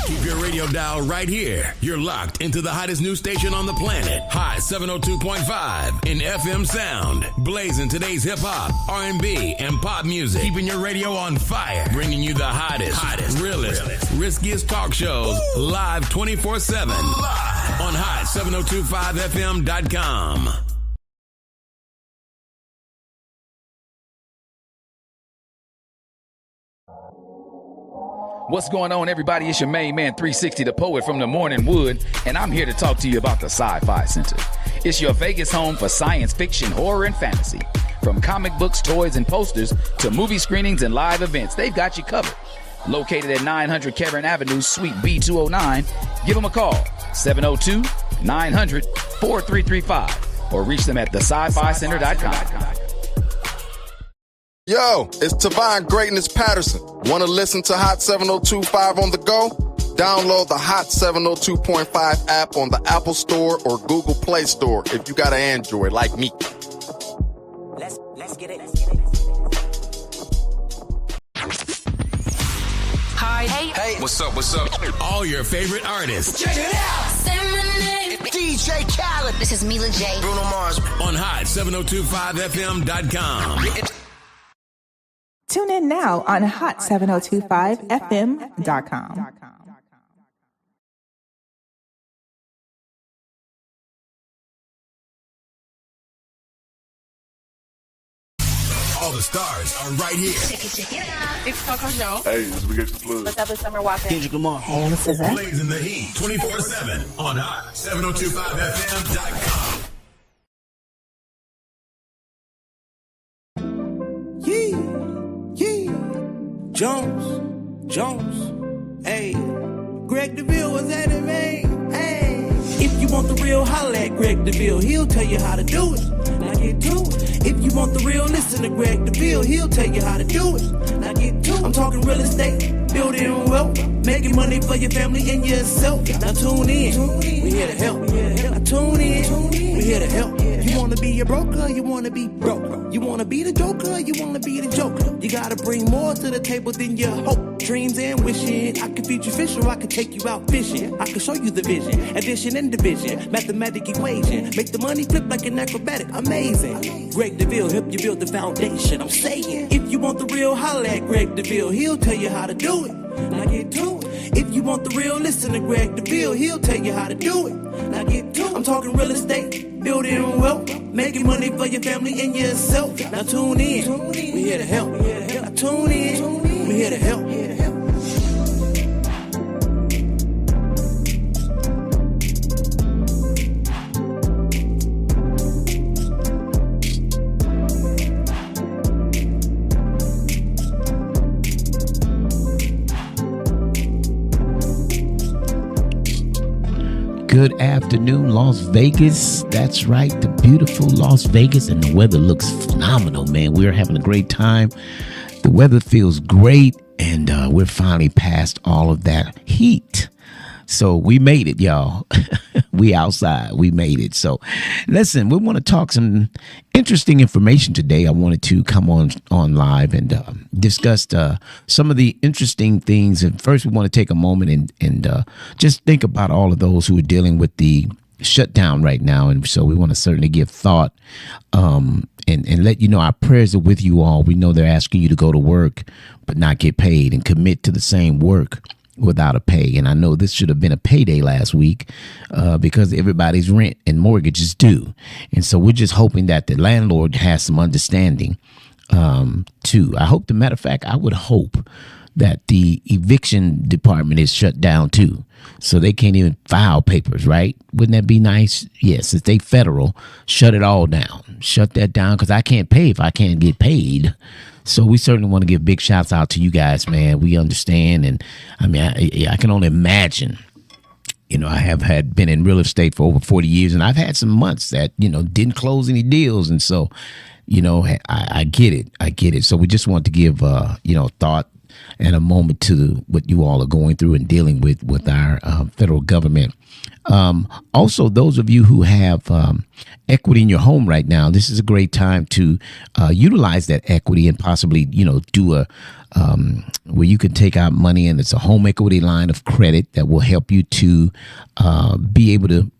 Keep your radio dial right here. You're locked into the hottest news station on the planet. Hot 702.5 in FM sound. Blazing today's hip-hop, R&B, and pop music. Keeping your radio on fire. Bringing you the hottest, realest, riskiest talk shows live 24/7. Live on hot7025fm.com. What's going on, everybody? It's your main man, 360, the poet from the Morning Wood, and I'm here to talk to you about the Sci-Fi Center. It's your Vegas home for science fiction, horror, and fantasy. From comic books, toys, and posters to movie screenings and live events, they've got you covered. Located at 900 Cameron Avenue, Suite B209, give them a call, 702-900-4335, or reach them at thescificenter.com. Yo, it's Tavon Greatness Patterson. Want to listen to Hot 702.5 on the go? Download the Hot 702.5 app on the Apple Store or Google Play Store if you got an Android like me. Let's get it. Hi. Hey. What's up? All your favorite artists. Check it out. Say my name. DJ Khaled. This is Mila J. Bruno Mars. On hot7025fm.com. Tune in now on hot7025fm.com. All the stars are right here. Check it out. It's Coco Joe. Hey, this we get the plug. What's up, it's Summer Walker. Kendrick Lamar. Hey, this is it. Blazing the heat 24/7 on hot7025fm.com. Jones, hey, Greg Deville was at it, man, hey. If you want the real, holla at Greg Deville, he'll tell you how to do it. Now get to it. If you want the real, listen to Greg Deville, he'll tell you how to do it. Now get to it. I'm talking real estate, building wealth, making money for your family and yourself. Now tune in, we here to help. Now tune in, we here to help. You wanna be a broker, you wanna be broke. You wanna be the joker, you wanna be the joker. You gotta bring more to the table than your hope, dreams, and wishing. I can feed you fish or I can take you out fishing. I can show you the vision, addition and division, mathematic equation. Make the money flip like an acrobatic, amazing. Greg Deville help you build the foundation. I'm saying, if you want the real, holla at Greg Deville. He'll tell you how to do it. Now get to it. If you want the real, listen to Greg Deville. He'll tell you how to do it. Now get to it. I'm talking real estate, building wealth, making money for your family and yourself. Now tune in, we here to help. Now tune in, we here to help. Good afternoon, Las Vegas. That's right, the beautiful Las Vegas, and the weather looks phenomenal, man. We're having a great time. The weather feels great, and we're finally past all of that heat. So we made it, y'all. We outside. We made it. So listen, we want to talk some interesting information today. I wanted to come on live and discuss some of the interesting things. And first, we want to take a moment and just think about all of those who are dealing with the shutdown right now. And so we want to certainly give thought and let you know our prayers are with you all. We know they're asking you to go to work but not get paid and commit to the same work without a pay. And I know this should have been a payday last week because everybody's rent and mortgage is due. And so we're just hoping that the landlord has some understanding too. I hope, the matter of fact, I would hope that the eviction department is shut down too, so they can't even file papers, right? Wouldn't that be nice? Yes, if they federal, shut it all down. Shut that down, because I can't pay if I can't get paid. So we certainly want to give big shouts out to you guys, man. We understand. And I mean, I can only imagine, you know, I have been in real estate for over 40 years, and I've had some months that, you know, didn't close any deals. And so, you know, I get it. I get it. So we just want to give, thought and a moment to what you all are going through and dealing with our federal government. Also, those of you who have equity in your home right now, this is a great time to utilize that equity and possibly, do a where you can take out money, and it's a home equity line of credit that will help you to be able to,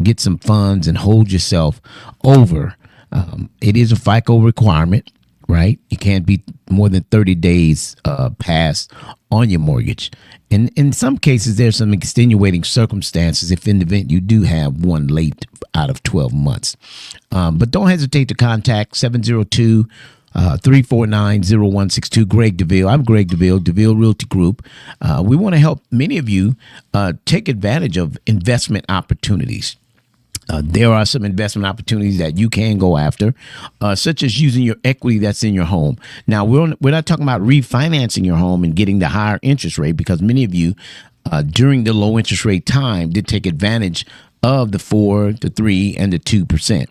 get some funds and hold yourself over. It is a FICO requirement, right? You can't be more than 30 days past on your mortgage. And in some cases, there's some extenuating circumstances if in the event you do have one late out of 12 months. But don't hesitate to contact 702 349-0162. Greg Deville. I'm Greg Deville, Deville Realty Group. We want to help many of you take advantage of investment opportunities. There are some investment opportunities that you can go after, such as using your equity that's in your home. Now, we're not talking about refinancing your home and getting the higher interest rate, because many of you during the low interest rate time did take advantage of the 4, the 3, and the 2%.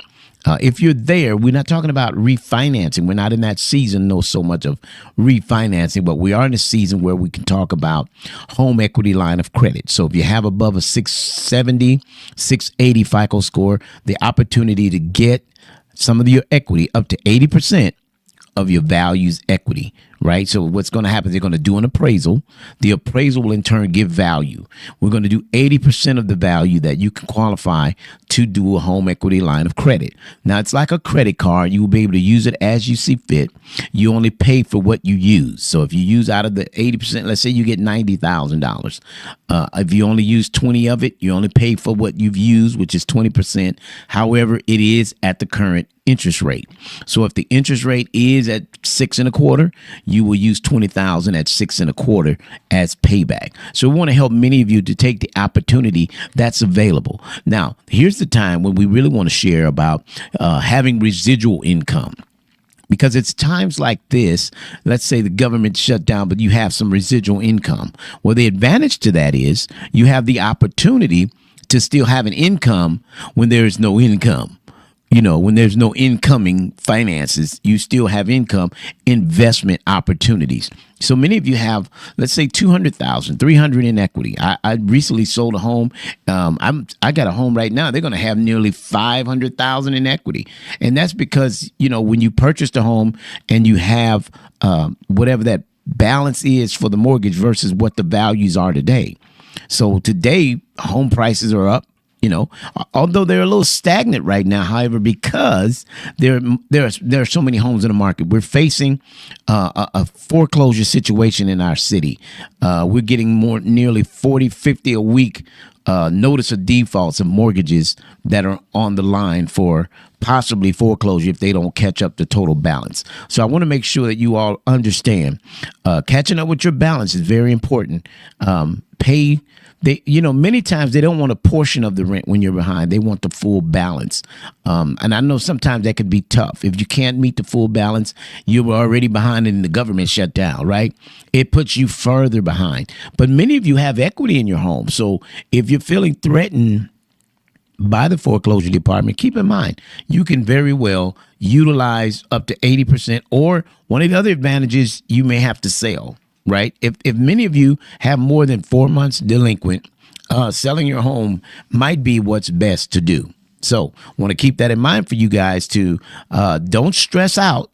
If you're there, we're not talking about refinancing. We're not in that season, no so much of refinancing, but we are in a season where we can talk about home equity line of credit. So if you have above a 670, 680 FICO score, the opportunity to get some of your equity up to 80% of your value's equity, right? So what's going to happen, they're going to do an appraisal. The appraisal will in turn give value. We're going to do 80% of the value that you can qualify to do a home equity line of credit. Now, it's like a credit card. You will be able to use it as you see fit. You only pay for what you use. So if you use out of the 80%, let's say you get $90,000. If you only use 20 of it, you only pay for what you've used, which is 20%. However, it is at the current interest rate. So if the interest rate is at 6.25%, you will use $20,000 at 6.25% as payback. So we want to help many of you to take the opportunity that's available. Now, here's the time when we really want to share about having residual income. Because it's times like this, let's say the government shut down, but you have some residual income. Well, the advantage to that is you have the opportunity to still have an income when there is no income. When there's no incoming finances, you still have income investment opportunities. So many of you have, let's say, $200,000, $300,000 in equity. I recently sold a home. I got a home right now. They're going to have nearly $500,000 in equity, and that's because when you purchased a home and you have whatever that balance is for the mortgage versus what the values are today. So today, home prices are up. Although they're a little stagnant right now, however, because there are so many homes in the market. We're facing a foreclosure situation in our city. We're getting nearly 40, 50 a week notice of defaults of mortgages that are on the line for possibly foreclosure if they don't catch up the total balance. So I want to make sure that you all understand catching up with your balance is very important. Many times they don't want a portion of the rent when you're behind. They want the full balance. And I know sometimes that could be tough. If you can't meet the full balance, you were already behind and the government shut down, right? It puts you further behind. But many of you have equity in your home. So if you're feeling threatened by the foreclosure department, keep in mind, you can very well utilize up to 80%, or one of the other advantages, you may have to sell. Right. If many of you have more than 4 months delinquent, selling your home might be what's best to do. So want to keep that in mind for you guys to don't stress out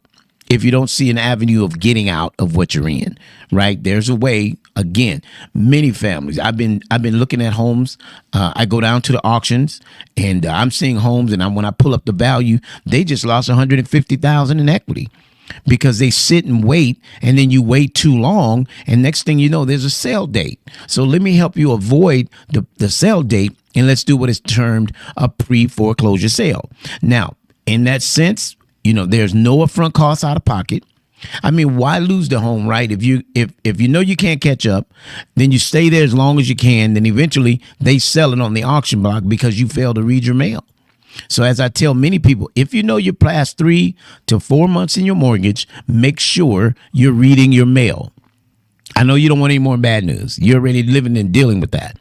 if you don't see an avenue of getting out of what you're in. Right. There's a way. Again, many families. I've been looking at homes. I go down to the auctions and I'm seeing homes, and when I pull up the value, they just lost $150,000 in equity. Because they sit and wait, and then you wait too long, and next thing you know, there's a sale date. So let me help you avoid the sale date, and let's do what is termed a pre-foreclosure sale. Now, in that sense, there's no upfront costs out of pocket. I mean, why lose the home, right? If you know you can't catch up, then you stay there as long as you can. Then eventually they sell it on the auction block because you failed to read your mail. So as I tell many people, if you know you're past 3 to 4 months in your mortgage, make sure you're reading your mail. I know you don't want any more bad news. You're already living and dealing with that.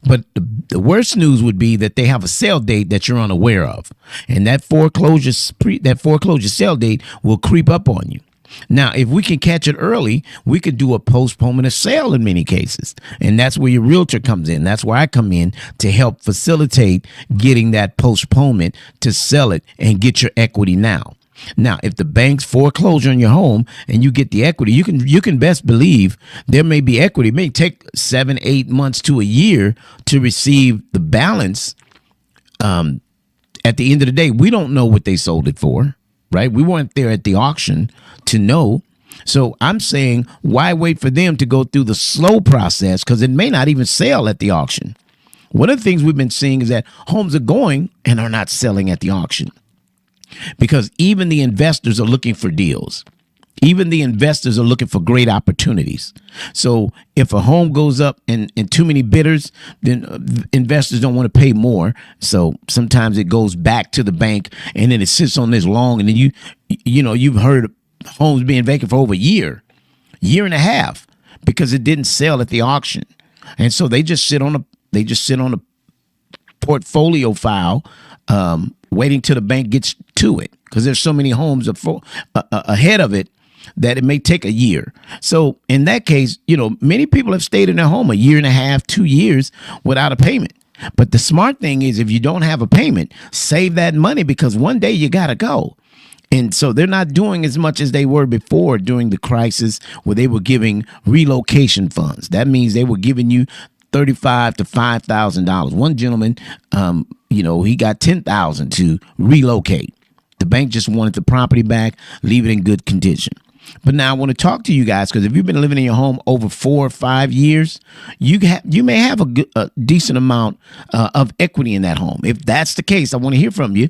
But the worst news would be that they have a sale date that you're unaware of. And that foreclosure sale date will creep up on you. Now, if we can catch it early, we could do a postponement of sale in many cases. And that's where your realtor comes in. That's where I come in to help facilitate getting that postponement to sell it and get your equity now. Now, if the bank's foreclosure on your home and you get the equity, you can best believe there may be equity. It may take 7, 8 months to a year to receive the balance. At the end of the day, we don't know what they sold it for, right? We weren't there at the auction to know. So I'm saying, why wait for them to go through the slow process? Because it may not even sell at the auction. One of the things we've been seeing is that homes are going and are not selling at the auction. Because even the investors are looking for deals. Even the investors are looking for great opportunities. So if a home goes up and too many bidders, then investors don't want to pay more. So sometimes it goes back to the bank and then it sits on this long. And then you've heard homes being vacant for over a year and a half because it didn't sell at the auction. And so they just sit on a portfolio file, waiting till the bank gets to it because there's so many homes ahead of it that it may take a year. So in that case, many people have stayed in their home a year and a half, 2 years without a payment. But the smart thing is if you don't have a payment, save that money because one day you got to go. And so they're not doing as much as they were before during the crisis where they were giving relocation funds. That means they were giving you $35,000 to $5,000. One gentleman, he got $10,000 to relocate. The bank just wanted the property back, leave it in good condition. But now I want to talk to you guys because if you've been living in your home over 4 or 5 years, you may have a decent amount of equity in that home. If that's the case, I want to hear from you.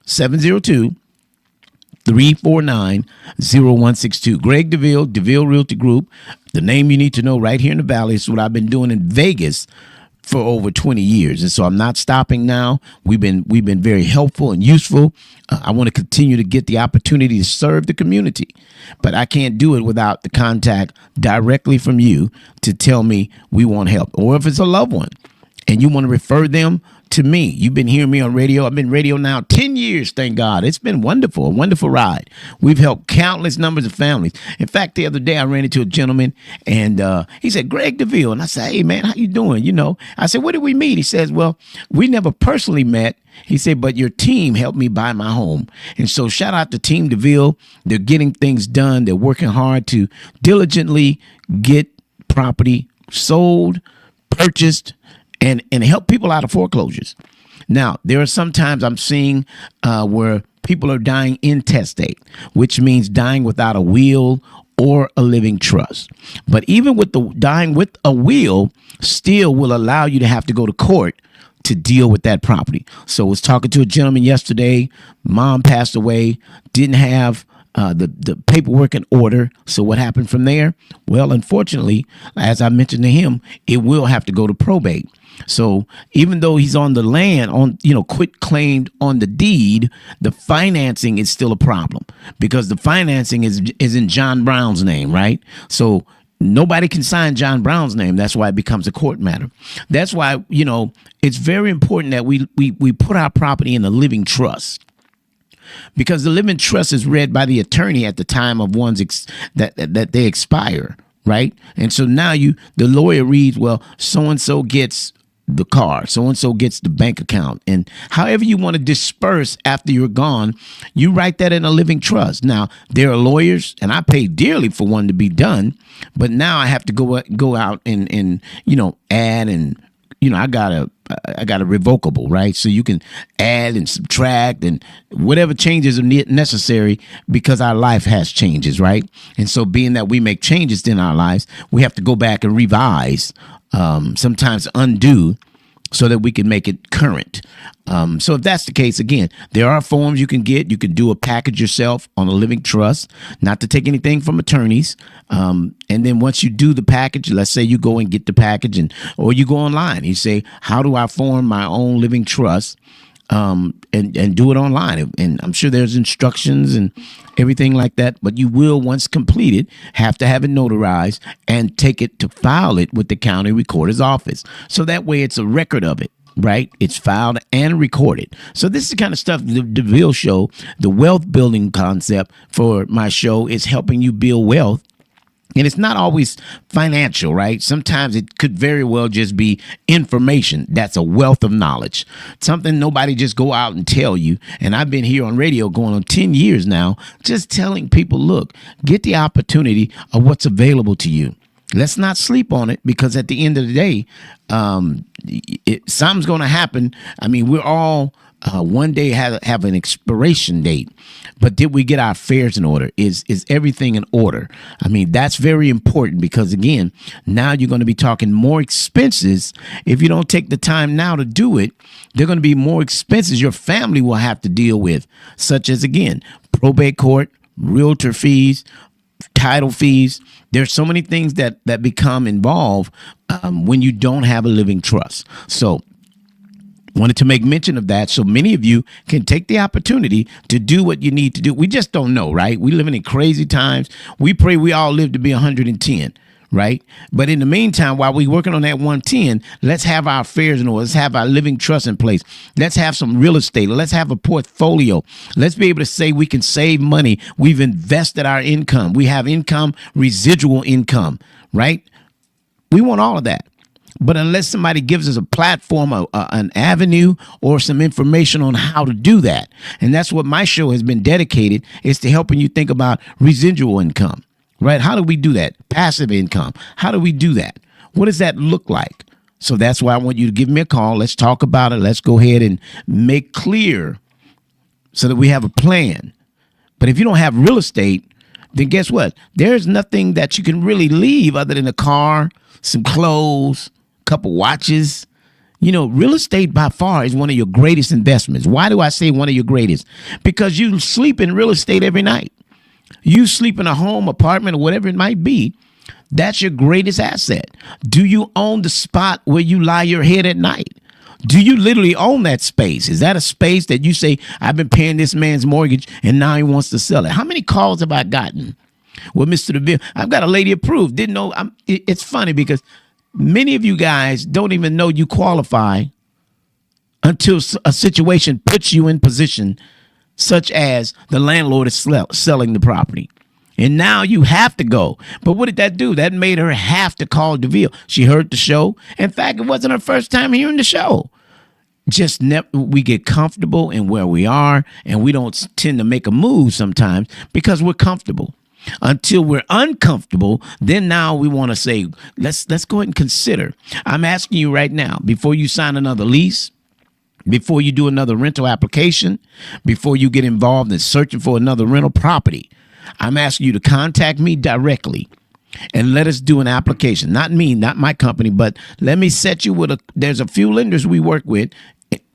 702-349-0162. Greg Deville, Deville Realty Group, the name you need to know right here in the Valley. It's what I've been doing in Vegas for over 20 years. And so I'm not stopping now. We've been very helpful and useful. I want to continue to get the opportunity to serve the community, but I can't do it without the contact directly from you to tell me we want help. Or if it's a loved one and you want to refer them to me. You've been hearing me on radio. I've been radio now 10 years, thank God. It's been wonderful, a wonderful ride. We've helped countless numbers of families. In fact, the other day I ran into a gentleman and he said, Greg Deville. And I said, hey, man, how you doing? I said, where did we meet? He says, well, we never personally met. He said, but your team helped me buy my home. And so shout out to Team Deville. They're getting things done. They're working hard to diligently get property sold, purchased, and help people out of foreclosures. Now, there are some times I'm seeing where people are dying intestate, which means dying without a will or a living trust. But even with the dying with a will, still will allow you to have to go to court to deal with that property. So I was talking to a gentleman yesterday. Mom passed away, didn't have the paperwork in order. So what happened from there? Well, unfortunately, as I mentioned to him, it will have to go to probate. So even though he's on the land, quit claimed on the deed, the financing is still a problem because the financing is in John Brown's name, right? So nobody can sign John Brown's name. That's why it becomes a court matter. That's why, it's very important that we put our property in a living trust. Because the living trust is read by the attorney at the time of that they expire, right? And so now the lawyer reads, well, so-and-so gets the car, so-and-so gets the bank account. And however you want to disperse after you're gone, you write that in a living trust. Now, there are lawyers, and I pay dearly for one to be done, but now I have to go out and add and, I got a revocable, right? So you can add and subtract and whatever changes are necessary because our life has changes, right? And so being that we make changes in our lives, we have to go back and revise, sometimes undo, so that we can make it current. So if that's the case, again, there are forms you can get. You can do a package yourself on a living trust, not to take anything from attorneys. And then once you do the package, let's say you go and get the package or you go online, you say, how do I form my own living trust? And do it online. And I'm sure there's instructions and everything like that, but you will, once completed, have to have it notarized and take it to file it with the county recorder's office. So that way it's a record of it. right? It's filed and recorded. So this is the kind of stuff the Deville show, the wealth building concept for my show is helping you build wealth. And it's not always financial, right? Sometimes it could very well just be information. That's a wealth of knowledge. Something nobody just go out and tell you. And I've been here on radio going on 10 years now, just telling people, look, get the opportunity of what's available to you. Let's not sleep on it, because at the end of the day, something's going to happen. I mean, we're all one day have an expiration date, but did we get our affairs in order? Is everything in order? I mean, that's very important, because again, now you're going to be talking more expenses. If you don't take the time now to do it, they're going to be more expenses your family will have to deal with, such as, again, probate court, realtor fees, title fees. There's so many things that become involved when you don't have a living trust. So wanted to make mention of that so many of you can take the opportunity to do what you need to do. We just don't know, right? We living in crazy times. We pray we all live to be 110, right? But in the meantime, while we're working on that 110, let's have our affairs in order. Let's have our living trust in place. Let's have some real estate. Let's have a portfolio. Let's be able to say we can save money. We've invested our income. We have income, residual income, right? We want all of that. But unless somebody gives us a platform, an avenue, or some information on how to do that, and that's what my show has been dedicated, is to helping you think about residual income, right? How do we do that? Passive income. How do we do that? What does that look like? So that's why I want you to give me a call. Let's talk about it. Let's go ahead and make clear so that we have a plan. But if you don't have real estate, then guess what? There's nothing that you can really leave other than a car, some clothes, couple watches. You know, real estate by far is one of your greatest investments. Why do I say one of your greatest? Because you sleep in real estate every night. You sleep in a home, apartment, or whatever it might be. That's your greatest asset. Do you own the spot where you lie your head at night? Do you literally own that space? Is that a space that you say, I've been paying this man's mortgage and now he wants to sell it? How many calls have I gotten? Well, Mr. Deville, I've got a lady approved. Didn't know. It's funny because many of you guys don't even know you qualify until a situation puts you in position, such as the landlord is selling the property. And now you have to go. But what did that do? That made her have to call Deville. She heard the show. In fact, it wasn't her first time hearing the show. Just we get comfortable in where we are, and we don't tend to make a move sometimes because we're comfortable. Until we're uncomfortable, then now we want to say, let's go ahead and consider. I'm asking you right now, before you sign another lease, before you do another rental application, before you get involved in searching for another rental property, I'm asking you to contact me directly and let us do an application. Not me, not my company, but let me set you with there's a few lenders we work with.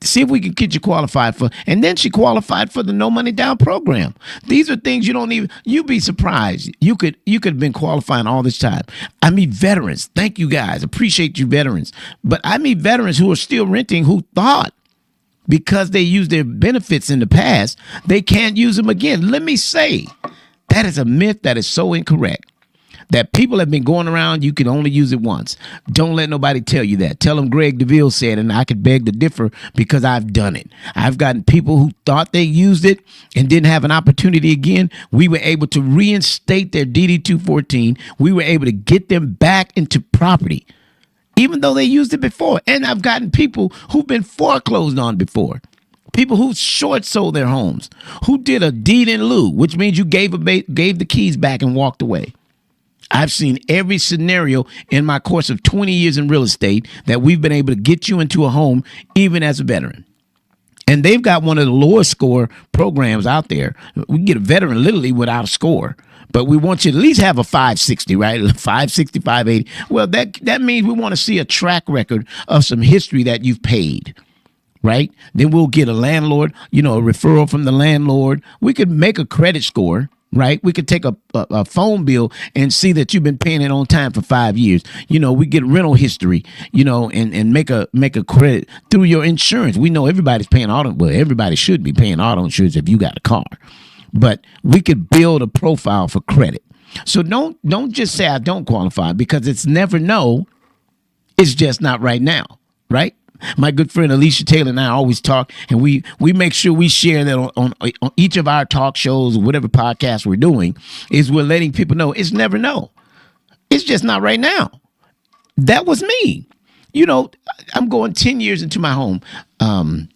See if we can get you qualified for. And then she qualified for the no money down program. These are things you'd be surprised. You could have been qualifying all this time. I meet veterans. Thank you guys. Appreciate you veterans. But I meet veterans who are still renting who thought because they used their benefits in the past, they can't use them again. Let me say, that is a myth that is so incorrect. That people have been going around, you can only use it once. Don't let nobody tell you that. Tell them Greg Deville said, and I could beg to differ because I've done it. I've gotten people who thought they used it and didn't have an opportunity again. We were able to reinstate their DD-214. We were able to get them back into property, even though they used it before. And I've gotten people who've been foreclosed on before. People who short sold their homes, who did a deed in lieu, which means you gave the keys back and walked away. I've seen every scenario in my course of 20 years in real estate that we've been able to get you into a home, even as a veteran. And they've got one of the lowest score programs out there. We can get a veteran literally without a score, but we want you to at least have a 560, right? 560, 580. Well, that means we want to see a track record of some history that you've paid. Right? Then we'll get a landlord, a referral from the landlord. We could make a credit score, right? We could take a phone bill and see that you've been paying it on time for 5 years. We get rental history, and make a credit through your insurance. We know everybody's paying auto. Well, everybody should be paying auto insurance if you got a car. But we could build a profile for credit. So don't just say I don't qualify, because it's never no. It's just not right now, right? My good friend Alicia Taylor and I always talk, and we make sure we share that on each of our talk shows, whatever podcast we're doing, is we're letting people know it's never no. It's just not right now. That was me. You know, I'm going 10 years into my home. And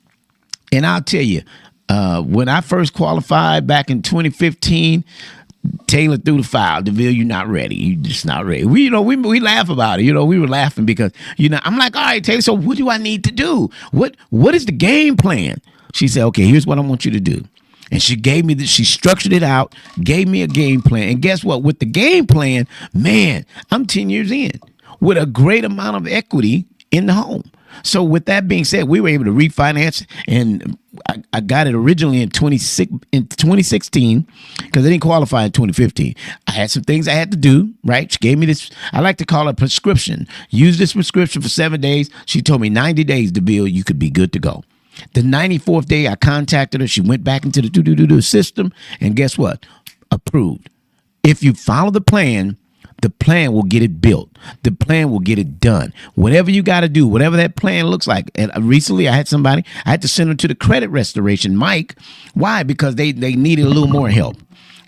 I'll tell you, when I first qualified back in 2015, Taylor threw the file. Deville, you're not ready. You're just not ready. We laugh about it. You know, we were laughing because, I'm like, all right, Taylor, so what do I need to do? What is the game plan? She said, okay, here's what I want you to do. And she gave me she structured it out, gave me a game plan. And guess what? With the game plan, man, I'm 10 years in with a great amount of equity in the home. So with that being said, we were able to refinance, and I got it originally in 2016 because I didn't qualify in 2015. I had some things I had to do, right? She gave me this, I like to call it a prescription. Use this prescription for 7 days. She told me 90 days, Deville, you could be good to go. The 94th day, I contacted her. She went back into the system, and guess what? Approved. If you follow the plan will get it built. The plan will get it done. Whatever you got to do, whatever that plan looks like. And recently I had to send her to the credit restoration, Mike. Why? Because they needed a little more help.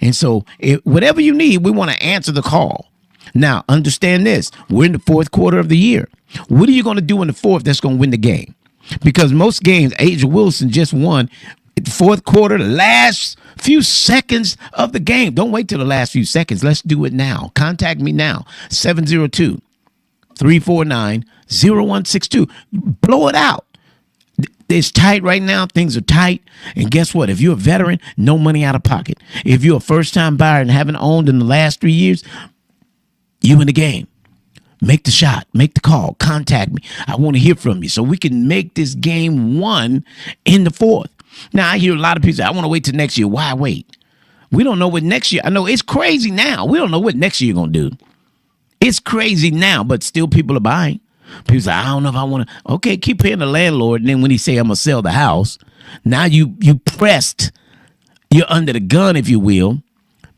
And so whatever you need, we want to answer the call. Now, understand this. We're in the fourth quarter of the year. What are you going to do in the fourth that's going to win the game? Because most games, Asia Wilson just won the fourth quarter, the last few seconds of the game. Don't wait till the last few seconds. Let's do it now. Contact me now. 702-349-0162. Blow it out. It's tight right now. Things are tight. And guess what? If you're a veteran, no money out of pocket. If you're a first-time buyer and haven't owned in the last 3 years, you in the game. Make the shot. Make the call. Contact me. I want to hear from you so we can make this game one in the fourth. Now, I hear a lot of people say, I want to wait till next year. Why wait? We don't know what next year. I know it's crazy now. We don't know what next year you're going to do. It's crazy now, but still people are buying. People say, I don't know if I want to. Okay, keep paying the landlord. And then when he say, I'm going to sell the house, now you pressed. You're under the gun, if you will,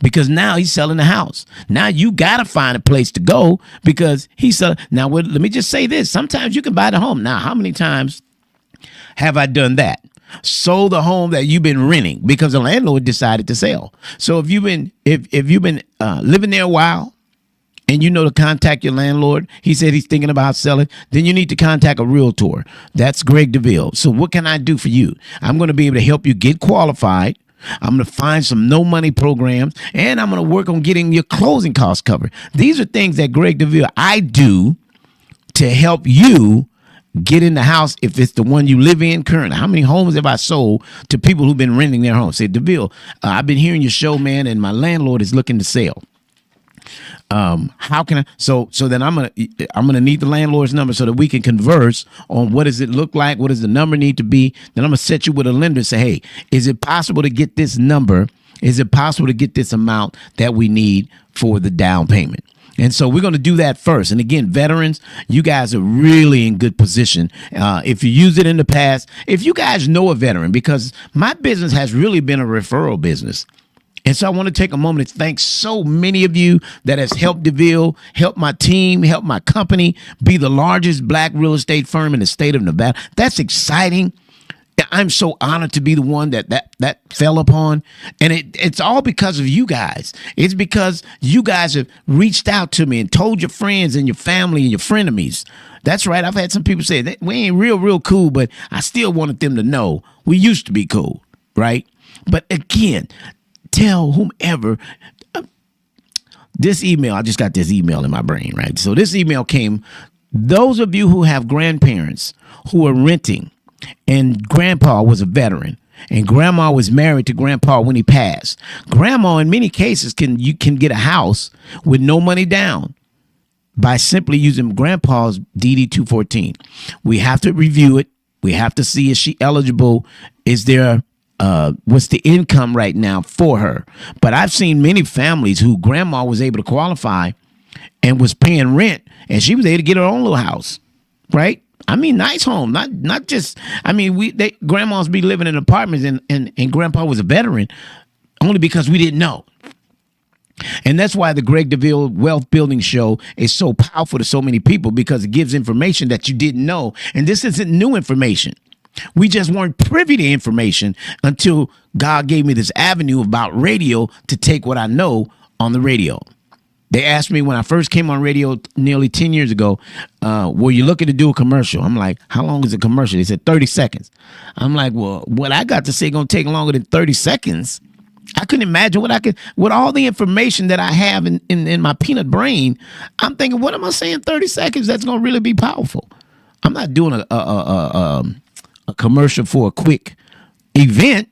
because now he's selling the house. Now you got to find a place to go because he's selling. Now, let me just say this. Sometimes you can buy the home. Now, how many times have I done that? Sold the home that you've been renting because the landlord decided to sell. So if you've been living there a while and you know to contact your landlord, he said he's thinking about selling, then you need to contact a realtor. That's Greg Deville. So what can I do for you? I'm going to be able to help you get qualified. I'm going to find some no money programs, and I'm going to work on getting your closing costs covered. These are things that Greg Deville, I do to help you get in the house if it's the one you live in currently. How many homes have I sold to people who've been renting their homes? Say, Deville, I've been hearing your show, man, and my landlord is looking to sell. How can I? So then I'm gonna need the landlord's number so that we can converse on what does it look like, what does the number need to be. Then I'm gonna set you with a lender and say, hey, is it possible to get this number? Is it possible to get this amount that we need for the down payment? And so we're going to do that first. And again, veterans, you guys are really in good position. If you used it in the past, if you guys know a veteran, because my business has really been a referral business. And so I want to take a moment to thank so many of you that has helped Deville, helped my team, helped my company be the largest black real estate firm in the state of Nevada. That's exciting. I'm so honored to be the one that fell upon. And it's all because of you guys. It's because you guys have reached out to me and told your friends and your family and your frenemies. That's right. I've had some people say that we ain't real cool, but I still wanted them to know we used to be cool, right? But again, tell whomever. This email, I just got this email in my brain, right? So this email came, those of you who have grandparents who are renting, and grandpa was a veteran, and grandma was married to grandpa when he passed. Grandma, in many cases, can get a house with no money down by simply using grandpa's DD 214. We have to review it. We have to see, is she eligible? Is there what's the income right now for her? But I've seen many families who grandma was able to qualify and was paying rent, and she was able to get her own little house, right? I mean, nice home, not just. I mean, grandmas be living in apartments, and grandpa was a veteran, only because we didn't know. And that's why the Greg Deville Wealth Building Show is so powerful to so many people, because it gives information that you didn't know. And this isn't new information. We just weren't privy to information until God gave me this avenue about radio to take what I know on the radio. They asked me when I first came on radio nearly 10 years ago, were you looking to do a commercial? I'm like, how long is a commercial? They said 30 seconds. I'm like, well, what I got to say going to take longer than 30 seconds. I couldn't imagine with all the information that I have in my peanut brain. I'm thinking, what am I saying 30 seconds that's going to really be powerful? I'm not doing a commercial for a quick event.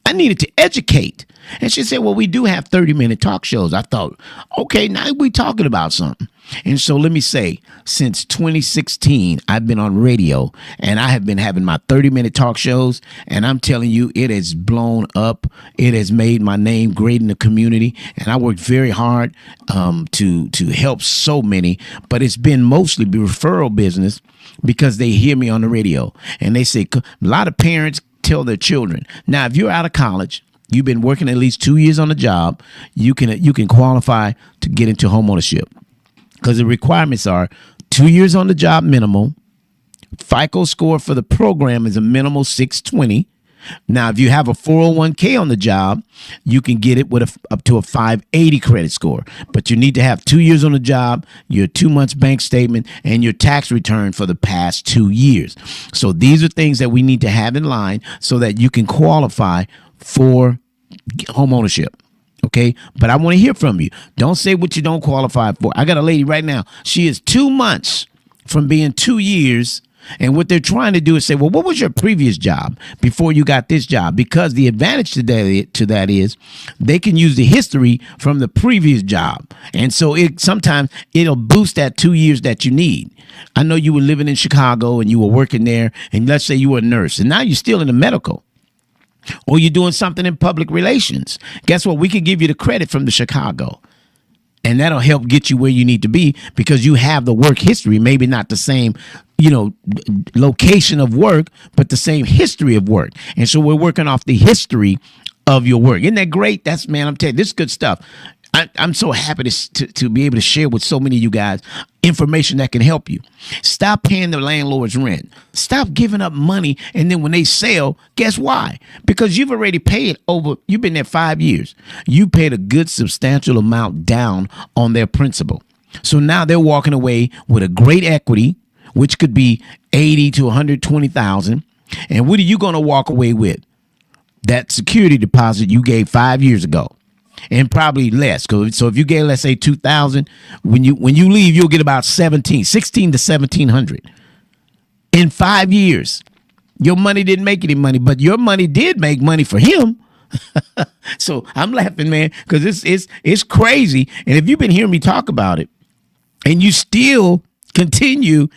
I needed to educate. And she said, well, we do have 30-minute talk shows. I thought, okay, now we're talking about something. And so let me say, since 2016, I've been on radio, and I have been having my 30-minute talk shows. And I'm telling you, it has blown up. It has made my name great in the community. And I worked very hard to help so many. But it's been mostly referral business, because they hear me on the radio. And they say, a lot of parents tell their children, now, if you're out of college, you've been working at least 2 years on the job, you can qualify to get into homeownership, because the requirements are 2 years on the job minimal. FICO score for the program is a minimal 620. Now, if you have a 401k on the job, you can get it with up to a 580 credit score. But you need to have 2 years on the job, your 2 months bank statement, and your tax return for the past 2 years. So these are things that we need to have in line so that you can qualify for home ownership. Okay, but I want to hear from you. Don't say what you don't qualify for. I got a lady right now. She is 2 months from being 2 years. And what they're trying to do is say, well, what was your previous job before you got this job? Because the advantage to that is they can use the history from the previous job. And so sometimes it'll boost that 2 years that you need. I know you were living in Chicago and you were working there, and let's say you were a nurse, and now you're still in the medical, or you're doing something in public relations. Guess what? We could give you the credit from the Chicago. And that'll help get you where you need to be, because you have the work history, maybe not the same, location of work, but the same history of work. And so we're working off the history of your work. Isn't that great? I'm telling you, this is good stuff. I'm so happy to be able to share with so many of you guys information that can help you. Stop paying the landlord's rent. Stop giving up money. And then when they sell, guess why? Because you've already paid you've been there 5 years. You paid a good substantial amount down on their principal. So now they're walking away with a great equity, which could be 80 to 120,000. And what are you going to walk away with? That security deposit you gave 5 years ago. And probably less. So if you gave, let's say, 2,000, when you leave, you'll get about 16 to 1,700 in 5 years. Your money didn't make any money, but your money did make money for him. So I'm laughing, man, because it's crazy. And if you've been hearing me talk about it, and you still continue,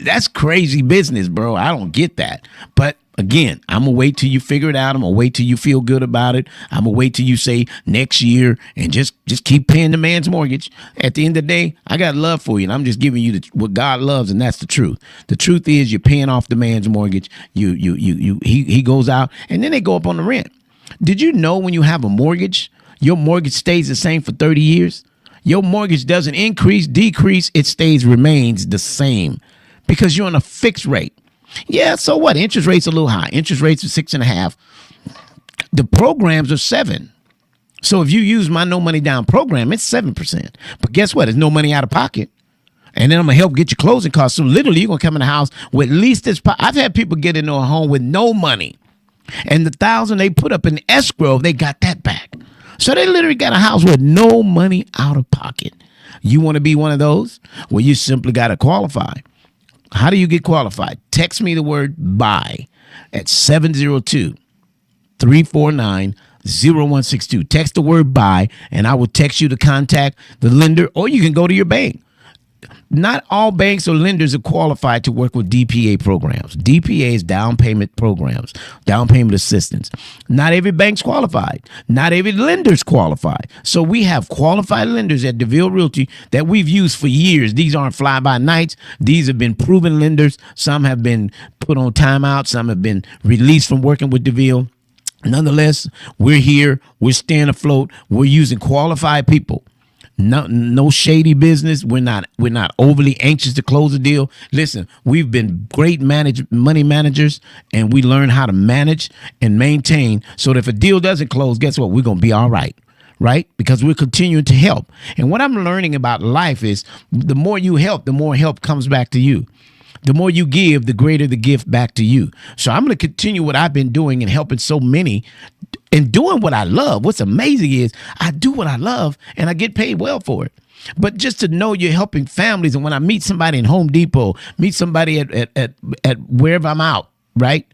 that's crazy business, bro. I don't get that, but. Again, I'm going to wait till you figure it out. I'm going to wait till you feel good about it. I'm going to wait till you say next year, and just keep paying the man's mortgage. At the end of the day, I got love for you, and I'm just giving you what God loves, and that's the truth. The truth is you're paying off the man's mortgage. He goes out, and then they go up on the rent. Did you know when you have a mortgage, your mortgage stays the same for 30 years? Your mortgage doesn't increase, decrease. It remains the same, because you're on a fixed rate. Yeah, so what? Interest rates are a little high. Interest rates are 6.5. The programs are 7. So if you use my no money down program, it's 7%. But guess what? It's no money out of pocket. And then I'm going to help get your closing costs. So literally, you're going to come in the house with at least this. I've had people get into a home with no money. And the $1,000 they put up in escrow, they got that back. So they literally got a house with no money out of pocket. You want to be one of those? Well, you simply got to qualify. How do you get qualified? Text me the word buy at 702-349-0162. Text the word buy, and I will text you to contact the lender, or you can go to your bank. Not all banks or lenders are qualified to work with DPA programs. DPA is down payment programs, down payment assistance. Not every bank's qualified. Not every lender's qualified. So we have qualified lenders at Deville Realty that we've used for years. These aren't fly-by-nights. These have been proven lenders. Some have been put on timeout. Some have been released from working with Deville. Nonetheless, we're here. We're staying afloat. We're using qualified people. No shady business. We're not overly anxious to close a deal. Listen, we've been great money managers, and we learn how to manage and maintain so that if a deal doesn't close, guess what? We're gonna be all right. Right? Because we're continuing to help. And what I'm learning about life is the more you help, the more help comes back to you. The more you give, the greater the gift back to you. So I'm going to continue what I've been doing and helping so many and doing what I love. What's amazing is I do what I love and I get paid well for it. But just to know you're helping families, and when I meet somebody in Home Depot, meet somebody at wherever I'm out, right?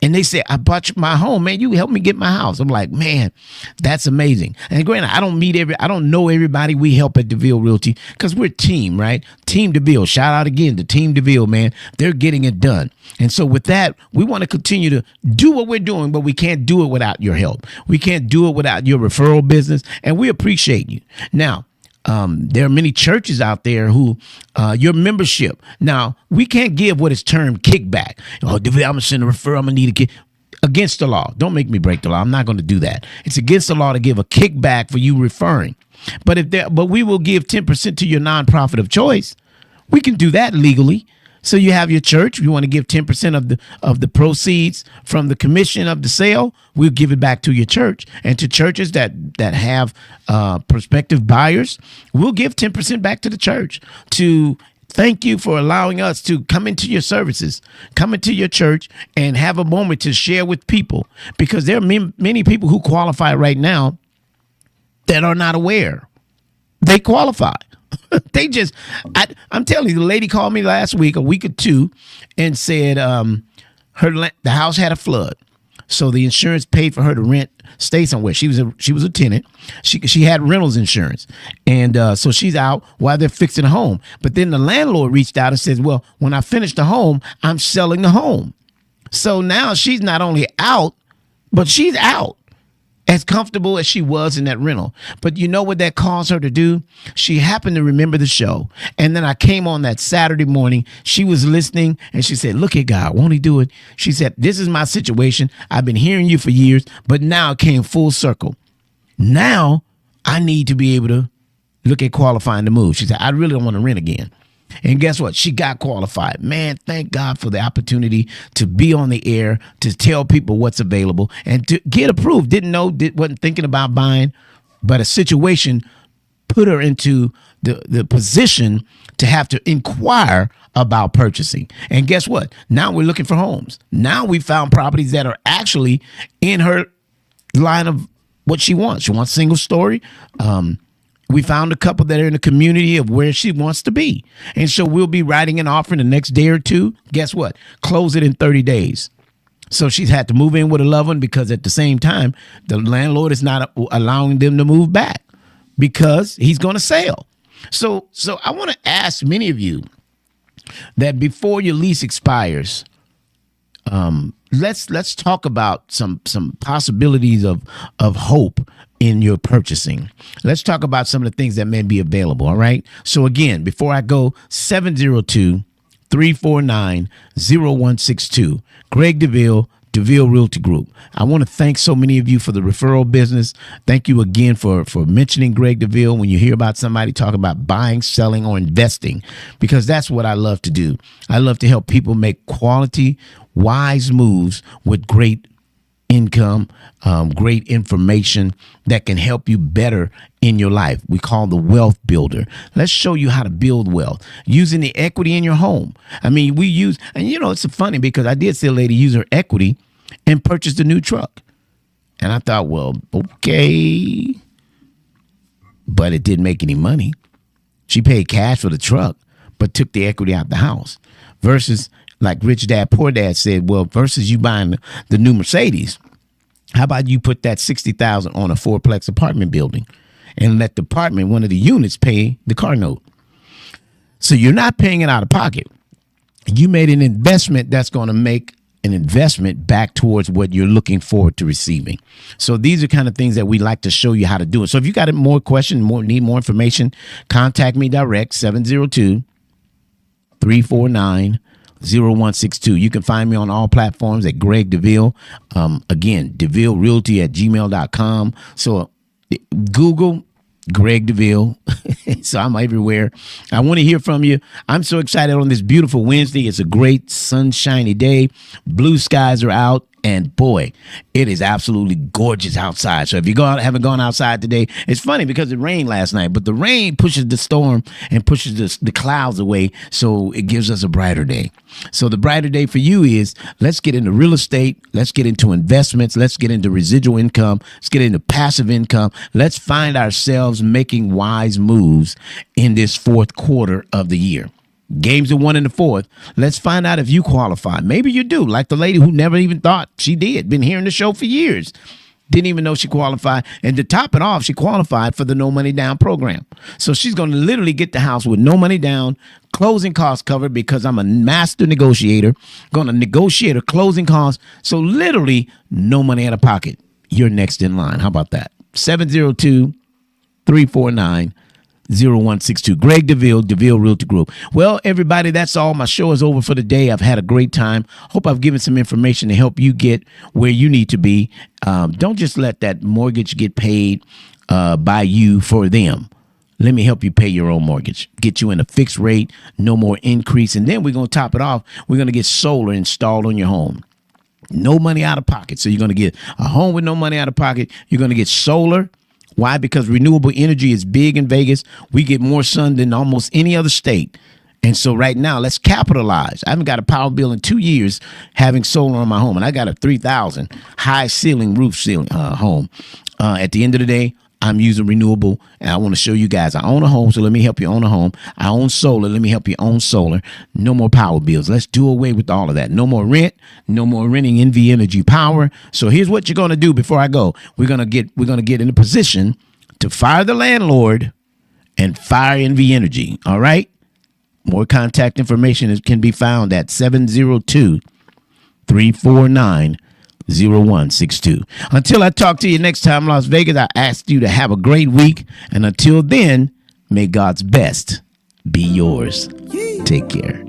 And they say, I bought you my home, man. You helped me get my house. I'm like, man, that's amazing. And granted, I don't know everybody we help at Deville Realty because we're a team, right? Team Deville. Shout out again to Team Deville, man. They're getting it done. And so with that, we want to continue to do what we're doing, but we can't do it without your help. We can't do it without your referral business. And we appreciate you. Now, there are many churches out there who your membership. Now, we can't give what is termed kickback. Oh, I'm going to send a referral. I'm going to need a kid. Against the law. Don't make me break the law. I'm not going to do that. It's against the law to give a kickback for you referring. But we will give 10% to your nonprofit of choice. We can do that legally. So you have your church. You want to give 10% of the proceeds from the commission of the sale. We'll give it back to your church. And to churches that have prospective buyers, we'll give 10% back to the church to thank you for allowing us to come into your services, come into your church, and have a moment to share with people. Because there are many people who qualify right now that are not aware. They qualify. I'm telling you, the lady called me last week, a week or two, and said the house had a flood. So the insurance paid for her to stay somewhere. She was a tenant. She had rentals insurance. And so she's out while they're fixing a home. But then the landlord reached out and says, well, when I finish the home, I'm selling the home. So now she's not only out, but she's out. As comfortable as she was in that rental. But you know what that caused her to do? She happened to remember the show. And then I came on that Saturday morning. She was listening and she said, look at God, won't he do it? She said, this is my situation. I've been hearing you for years, but now it came full circle. Now I need to be able to look at qualifying to move. She said, I really don't want to rent again. And guess what? She got qualified. Man, thank God for the opportunity to be on the air, to tell people what's available, and to get approved. Wasn't thinking about buying, but a situation put her into the position to have to inquire about purchasing. And guess what? Now we're looking for homes. Now we found properties that are actually in her line of what she wants. She wants single story. We found a couple that are in the community of where she wants to be. And so we'll be writing an offer in the next day or two. Guess what? Close it in 30 days. So she's had to move in with a loved one because at the same time, the landlord is not allowing them to move back because he's going to sell. So I want to ask many of you that before your lease expires, let's talk about some possibilities of hope in your purchasing. Let's talk about some of the things that may be available. All right. So again, before I go, 702-349-0162. Greg Deville, Deville Realty Group. I want to thank so many of you for the referral business. Thank you again for mentioning Greg Deville when you hear about somebody talk about buying, selling, or investing, because that's what I love to do. I love to help people make quality, wise moves with great income, great information that can help you better in your life. We call the wealth builder. Let's show you how to build wealth using the equity in your home. I mean, it's funny because I did see a lady use her equity and purchased a new truck. And I thought, well, okay, but it didn't make any money. She paid cash for the truck, but took the equity out the house versus like Rich Dad, Poor Dad said, well, versus you buying the new Mercedes, how about you put that $60,000 on a fourplex apartment building and let the apartment, one of the units, pay the car note? So you're not paying it out of pocket. You made an investment that's going to make an investment back towards what you're looking forward to receiving. So these are kind of things that we like to show you how to do it. So if you got more questions, need more information, contact me direct, 702-349-0162. 0162. You can find me on all platforms at Greg Deville. Again, DevilleRealty@gmail.com. So Google Greg Deville. So I'm everywhere. I want to hear from you. I'm so excited on this beautiful Wednesday. It's a great sunshiny day. Blue skies are out. And boy, it is absolutely gorgeous outside. So if you haven't gone outside today, it's funny because it rained last night, but the rain pushes the storm and pushes the clouds away. So it gives us a brighter day. So the brighter day for you is, let's get into real estate. Let's get into investments. Let's get into residual income. Let's get into passive income. Let's find ourselves making wise moves in this fourth quarter of the year. Games are won in the fourth. Let's find out if you qualify. Maybe you do, like the lady who never even thought she did. Been hearing the show for years. Didn't even know she qualified. And to top it off, she qualified for the No Money Down program. So she's going to literally get the house with no money down, closing costs covered, because I'm a master negotiator. Going to negotiate her closing costs. So literally no money out of pocket. You're next in line. How about that? 702-349-0162. Greg Deville, Deville Realty Group. Well, everybody, that's all. My show is over for the day. I've had a great time. Hope I've given some information to help you get where you need to be. Don't just let that mortgage get paid by you for them. Let me help you pay your own mortgage. Get you in a fixed rate, no more increase. And then we're going to top it off. We're going to get solar installed on your home. No money out of pocket. So you're going to get a home with no money out of pocket. You're going to get solar. Why? Because renewable energy is big in Vegas. We get more sun than almost any other state. And so right now, let's capitalize. I haven't got a power bill in 2 years having solar on my home. And I got a 3,000 high ceiling roof ceiling home. At the end of the day, I'm using renewable, and I want to show you guys. I own a home, so let me help you own a home. I own solar. Let me help you own solar. No more power bills. Let's do away with all of that. No more rent. No more renting NV Energy Power. So here's what you're going to do before I go. We're going to get in a position to fire the landlord and fire NV Energy. All right. More contact information can be found at 702-349-0162. Until I talk to you next time, Las Vegas, I ask you to have a great week. And until then, may God's best be yours. Take care.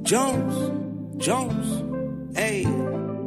Jones, hey,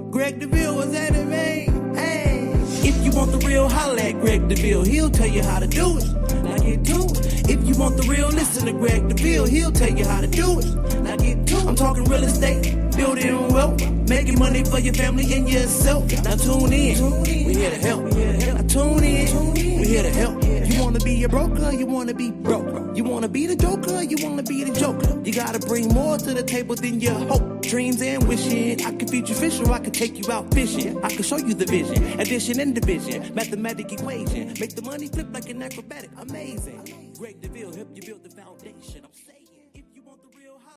Greg Deville was at it, man. Hey, if you want the real, holla at Greg Deville. He'll tell you how to do it. Now get to it. If you want the real, listen to Greg Deville. He'll tell you how to do it. Now get to it. I'm talking real estate, building wealth, making money for your family and yourself. Now tune in. We here to help. Now tune in. We here to help. You wanna be a broker? You wanna be broke? You wanna be the joker? You wanna be the joker? You gotta bring more to the table than your hope, dreams, and wishing. I can feed you fish, or I can take you out fishing. I can show you the vision, addition and division, mathematic equation. Make the money flip like an acrobatic. Amazing. Greg Deville help you build the foundation.